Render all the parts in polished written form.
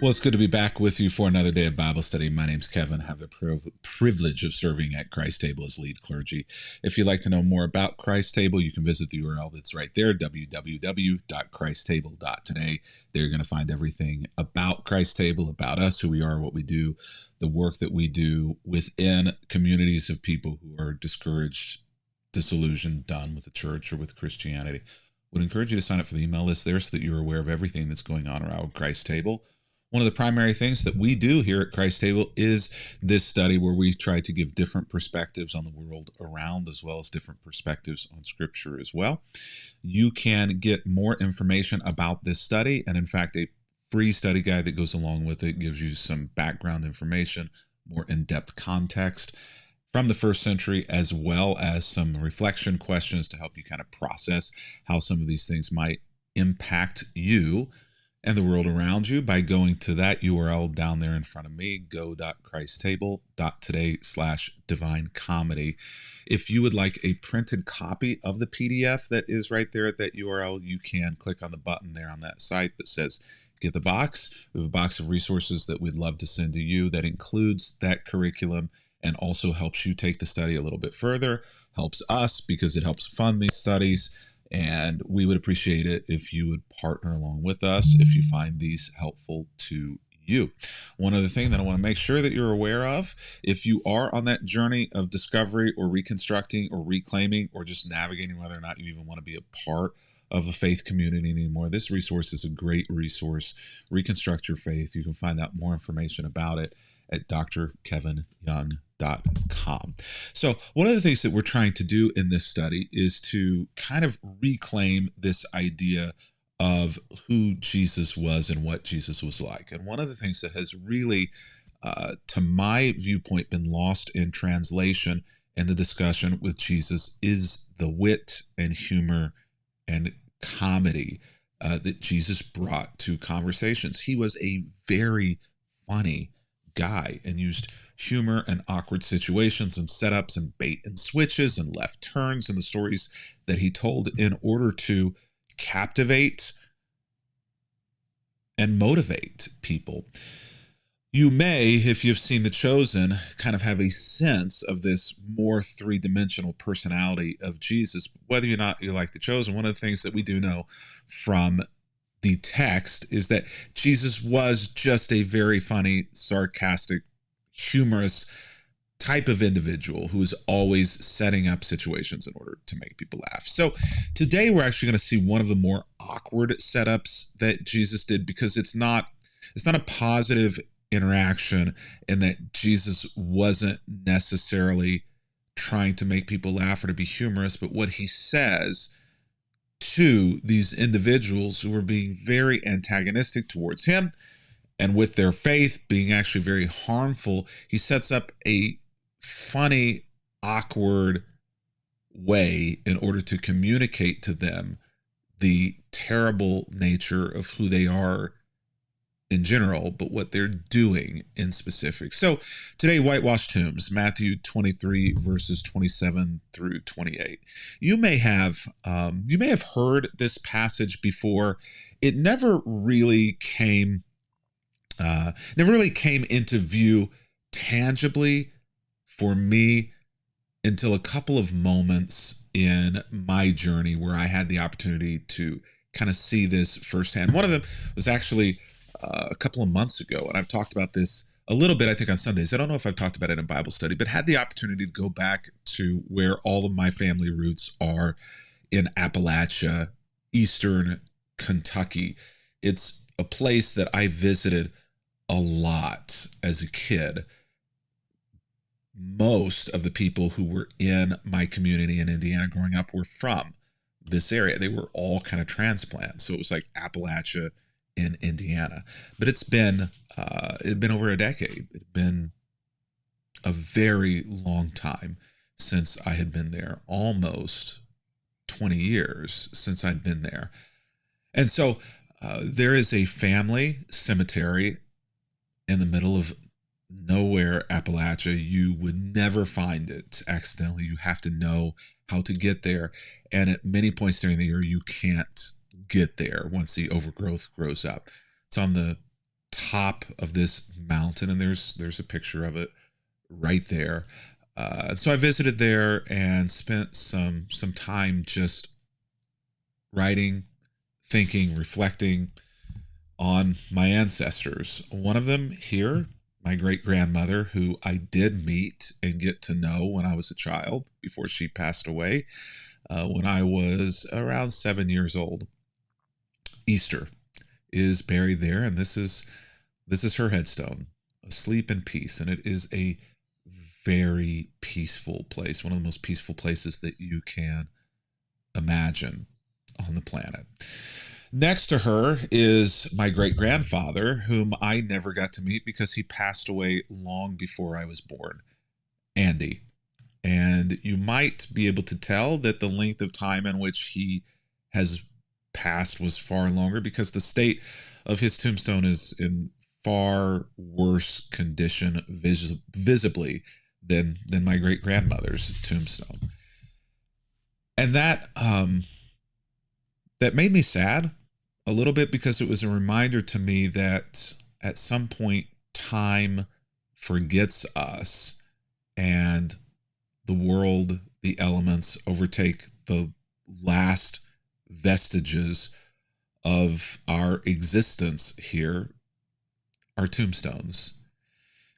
Well, it's good to be back with you for another day of Bible study. My name's Kevin. I have the privilege of serving at Christ Table as lead clergy. If you'd like to know more about Christ Table, you can visit the URL that's right there, www.christstable.today. There you're going to find everything about Christ Table, about us, who we are, what we do, the work that we do within communities of people who are discouraged, disillusioned, done with the church or with Christianity. Would encourage you to sign up for the email list there so that you're aware of everything that's going on around Christ Table. One of the primary things that we do here at Christ Table is this study where we try to give different perspectives on the world around, as well as different perspectives on Scripture as well. You can get more information about this study, and in fact, a free study guide that goes along with it gives you some background information, more in-depth context from the first century, as well as some reflection questions to help you kind of process how some of these things might impact you and the world around you by going to that URL down there in front of me, go.christstable.today/divinecomedy. If you would like a printed copy of the PDF that is right there at that URL, you can click on the button there on that site that says Get the Box. We have a box of resources that we'd love to send to you that includes that curriculum and also helps you take the study a little bit further, helps us because it helps fund these studies. And we would appreciate it if you would partner along with us if you find these helpful to you. One other thing that I want to make sure that you're aware of, if you are on that journey of discovery or reconstructing or reclaiming or just navigating whether or not you even want to be a part of a faith community anymore, this resource is a great resource. Reconstruct Your Faith. You can find out more information about it at drkevinyoung.com. So one of the things that we're trying to do in this study is to kind of reclaim this idea of who Jesus was and what Jesus was like. And one of the things that has really, to my viewpoint, been lost in translation and the discussion with Jesus is the wit and humor and comedy that Jesus brought to conversations. He was a very funny guy and used humor and awkward situations and setups and bait and switches and left turns in the stories that he told in order to captivate and motivate people. You may, if you've seen The Chosen, kind of have a sense of this more three-dimensional personality of Jesus. Whether or not you like The Chosen, one of the things that we do know from the text is that Jesus was just a very funny, sarcastic, humorous type of individual who is always setting up situations in order to make people laugh. So today we're actually going to see one of the more awkward setups that Jesus did, because it's not a positive interaction in that Jesus wasn't necessarily trying to make people laugh or to be humorous, but what he says to these individuals who were being very antagonistic towards him and with their faith being actually very harmful, he sets up a funny, awkward way in order to communicate to them the terrible nature of who they are in general, but what they're doing in specific. So today, Whitewashed Tombs, Matthew 23, verses 27 through 28. You may have heard this passage before. It never really came into view tangibly for me until a couple of moments in my journey where I had the opportunity to kind of see this firsthand. One of them was actually a couple of months ago, and I've talked about this a little bit, I think, on Sundays. I don't know if I've talked about it in Bible study, but had the opportunity to go back to where all of my family roots are in Appalachia, Eastern Kentucky. It's a place that I visited a lot as a kid. Most of the people who were in my community in Indiana growing up were from this area. They were all kind of transplants. So it was like Appalachia in Indiana. But it'd been over a decade. It'd been a very long time since I had been there, almost 20 years since I'd been there. And so There is a family cemetery in the middle of nowhere, Appalachia. You would never find it accidentally. You have to know how to get there. And at many points during the year, you can't get there once the overgrowth grows up. It's on the top of this mountain, and there's a picture of it right there. So I visited there and spent some time just writing, thinking, reflecting on my ancestors. One of them here, my great grandmother, who I did meet and get to know when I was a child before she passed away, when I was around 7 years old. Easter is buried there, and this is her headstone, asleep in peace, and it is a very peaceful place, one of the most peaceful places that you can imagine on the planet. Next to her is my great grandfather, whom I never got to meet because he passed away long before I was born, Andy. And you might be able to tell that the length of time in which he has passed was far longer because the state of his tombstone is in far worse condition visibly than my great grandmother's tombstone. And that made me sad a little bit because it was a reminder to me that at some point time forgets us and the world, the elements overtake the last vestiges of our existence here, our tombstones.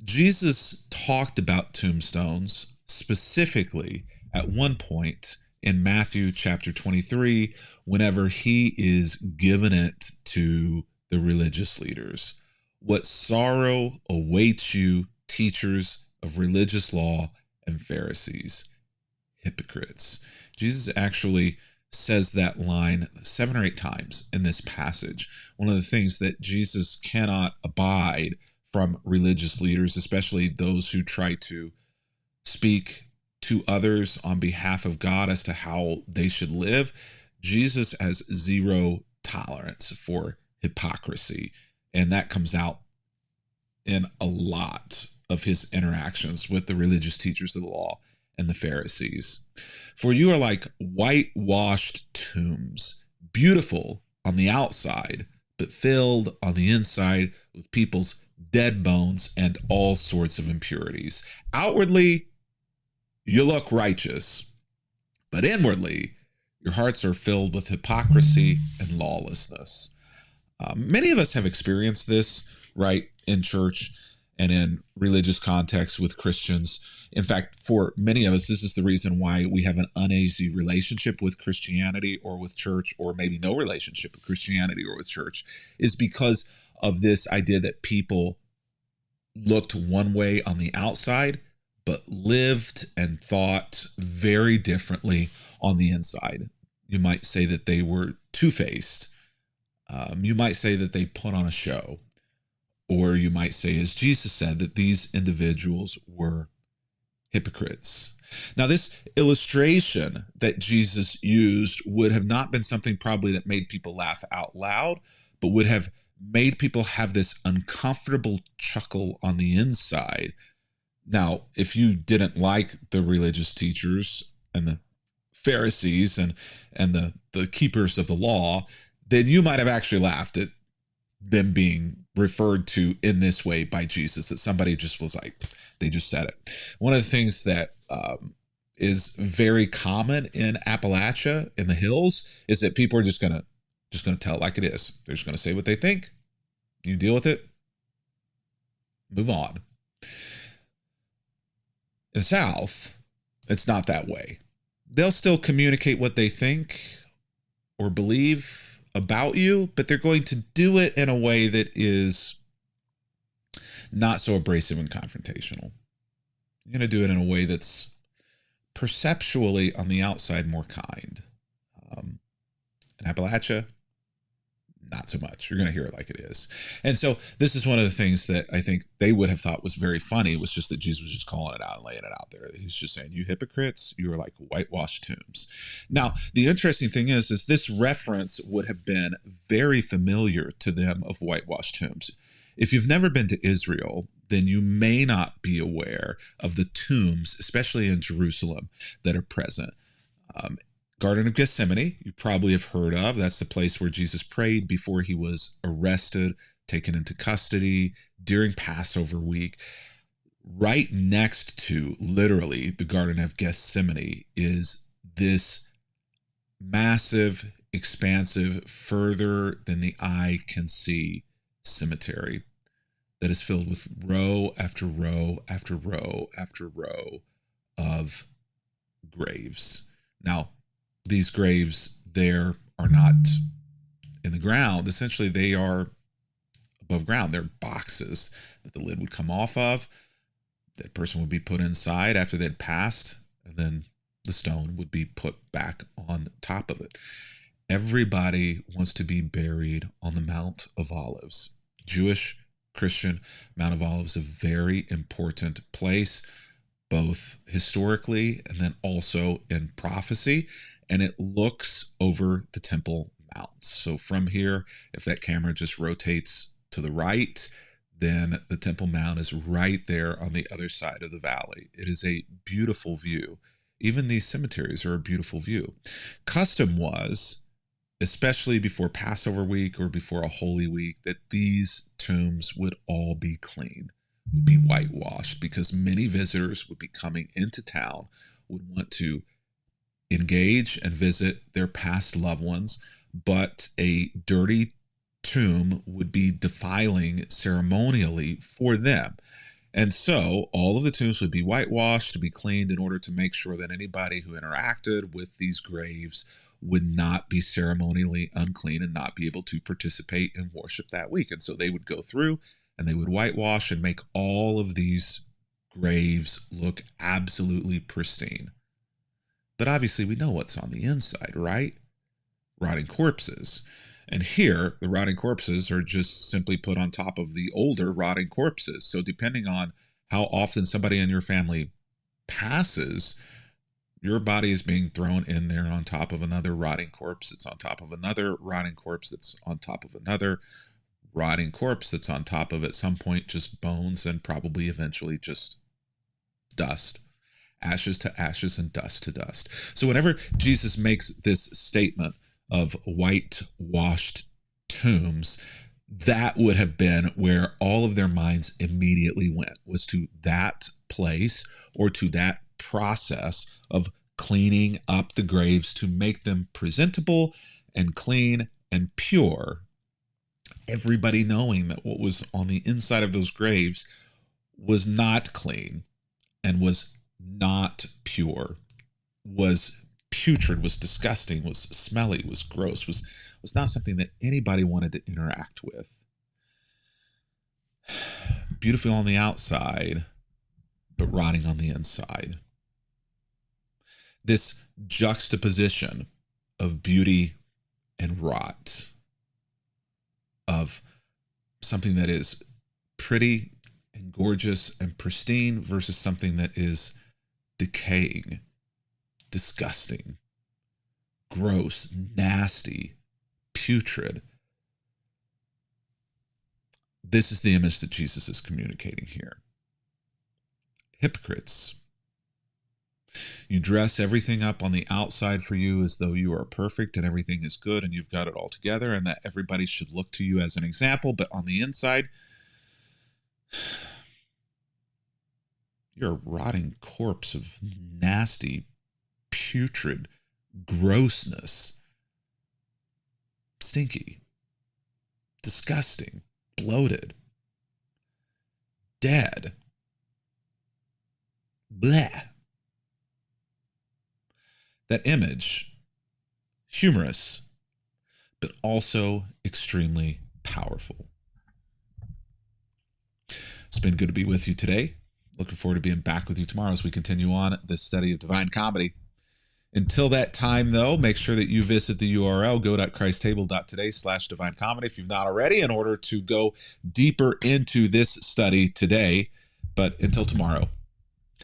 Jesus talked about tombstones specifically at one point in Matthew chapter 23, whenever he is giving it to the religious leaders. What sorrow awaits you, teachers of religious law and Pharisees, hypocrites. Jesus actually says that line 7 or 8 times in this passage. One of the things that Jesus cannot abide from religious leaders, especially those who try to speak to others on behalf of God as to how they should live, Jesus has zero tolerance for hypocrisy. And that comes out in a lot of his interactions with the religious teachers of the law and the Pharisees. For you are like whitewashed tombs, beautiful on the outside, but filled on the inside with people's dead bones and all sorts of impurities. Outwardly, you look righteous, but inwardly, your hearts are filled with hypocrisy and lawlessness. Many of us have experienced this, right, in church and in religious contexts with Christians. In fact, for many of us, this is the reason why we have an uneasy relationship with Christianity or with church, or maybe no relationship with Christianity or with church, is because of this idea that people looked one way on the outside, but lived and thought very differently on the inside. You might say that they were two-faced. You might say that they put on a show. Or you might say, as Jesus said, that these individuals were hypocrites. Now, this illustration that Jesus used would have not been something probably that made people laugh out loud, but would have made people have this uncomfortable chuckle on the inside. Now, if you didn't like the religious teachers and the Pharisees and the keepers of the law, then you might have actually laughed at them being referred to in this way by Jesus, that somebody just was like, they just said it. One of the things that is very common in Appalachia, in the hills, is that people are just gonna tell it like it is. They're just gonna say what they think. You deal with it, move on. In the South, it's not that way. They'll still communicate what they think or believe about you, but they're going to do it in a way that is not so abrasive and confrontational. You're going to do it in a way that's perceptually on the outside more kind. In Appalachia, Not so much. You're going to hear it like it is. And so this is one of the things that I think they would have thought was very funny, was just that Jesus was just calling it out and laying it out there. He's just saying, you hypocrites, you are like whitewashed tombs. Now, the interesting thing is this reference would have been very familiar to them of whitewashed tombs. If you've never been to Israel, then you may not be aware of the tombs, especially in Jerusalem, that are present. Garden of Gethsemane, you probably have heard of. That's the place where Jesus prayed before he was arrested, taken into custody during Passover week. Right next to, literally, the Garden of Gethsemane is this massive, expansive, further than the eye can see cemetery that is filled with row after row after row after row of graves. Now, these graves there are not in the ground. Essentially, they are above ground. They're boxes that the lid would come off of. That person would be put inside after they'd passed, and then the stone would be put back on top of it. Everybody wants to be buried on the Mount of Olives. Jewish, Christian, Mount of Olives, a very important place, both historically and then also in prophecy. And it looks over the Temple Mount. So from here, if that camera just rotates to the right, then the Temple Mount is right there on the other side of the valley. It is a beautiful view. Even these cemeteries are a beautiful view. Custom was, especially before Passover week or before a Holy Week, that these tombs would all be clean, would be whitewashed, because many visitors would be coming into town, would want to engage and visit their past loved ones, but a dirty tomb would be defiling ceremonially for them. And so all of the tombs would be whitewashed to be cleaned in order to make sure that anybody who interacted with these graves would not be ceremonially unclean and not be able to participate in worship that week. And so they would go through and they would whitewash and make all of these graves look absolutely pristine. But obviously we know what's on the inside, right? Rotting corpses. And here, the rotting corpses are just simply put on top of the older rotting corpses. So depending on how often somebody in your family passes, your body is being thrown in there on top of another rotting corpse. It's on top of another rotting corpse that's on top of another rotting corpse that's on top of, at some point, just bones and probably eventually just dust. Ashes to ashes and dust to dust. So whenever Jesus makes this statement of whitewashed tombs, that would have been where all of their minds immediately went, was to that place or to that process of cleaning up the graves to make them presentable and clean and pure. Everybody knowing that what was on the inside of those graves was not clean and was not pure, was putrid, was disgusting, was smelly, was gross, was not something that anybody wanted to interact with. Beautiful on the outside, but rotting on the inside. This juxtaposition of beauty and rot, of something that is pretty and gorgeous and pristine versus something that is decaying, disgusting, gross, nasty, putrid. This is the image that Jesus is communicating here. Hypocrites. You dress everything up on the outside for you as though you are perfect and everything is good and you've got it all together and that everybody should look to you as an example, but on the inside, you're a rotting corpse of nasty, putrid grossness. Stinky, disgusting, bloated, dead. Bleh. That image, humorous, but also extremely powerful. It's been good to be with you today. Looking forward to being back with you tomorrow as we continue on this study of Divine Comedy. Until that time, though, make sure that you visit the URL go.christstable.today/divinecomedy if you've not already, in order to go deeper into this study today. But until tomorrow,